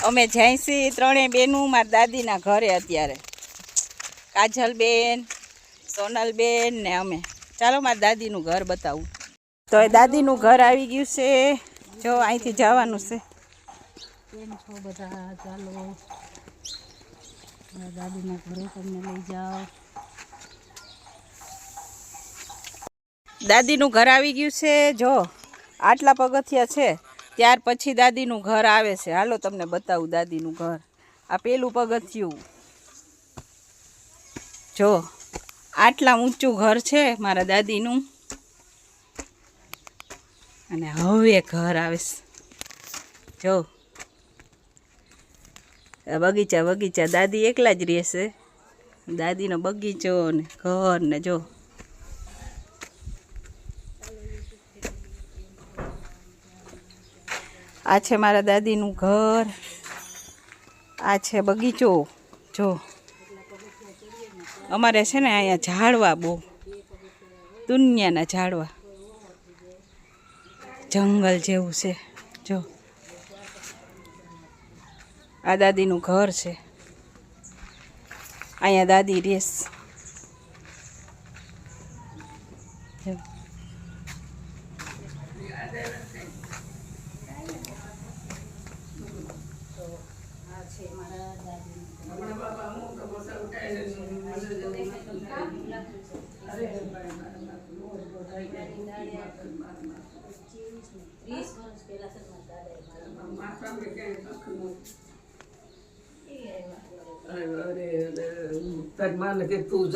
અમે જઈશી ત્રણેય બેનું મારા દાદીના ઘરે અત્યારે. કાજલબેન, સોનલબેન ને અમે. ચાલો મારા દાદીનું ઘર બતાવું. તો એ દાદીનું ઘર આવી ગયું છે. જો અહીંથી જવાનું છે. કેમ છો બધા? ચાલો દાદીના ઘરે તમને લઈ જાઓ. દાદીનું ઘર આવી ગયું છે. જો આટલા પગથિયા છે, ત્યાર પછી દાદીનું ઘર આવે છે. હાલો તમને બતાવું દાદીનું ઘર. આ પેલું પગથિયું. જો આટલા ઊંચું ઘર છે મારા દાદીનું. અને હવે ઘર આવે છે. જો બગીચા બગીચા દાદી એકલા જ રહેશે. દાદીનો બગીચો ને ઘર ને જો. આ છે મારા દાદીનું ઘર. આ છે બગીચો. જો અમારે છે ને અહીંયા ઝાડવા બહુ, દુનિયાના ઝાડવા, જંગલ જેવું છે. જો આ દાદીનું ઘર છે. અહીંયા દાદી રેસ. તારી માને કે તું જા.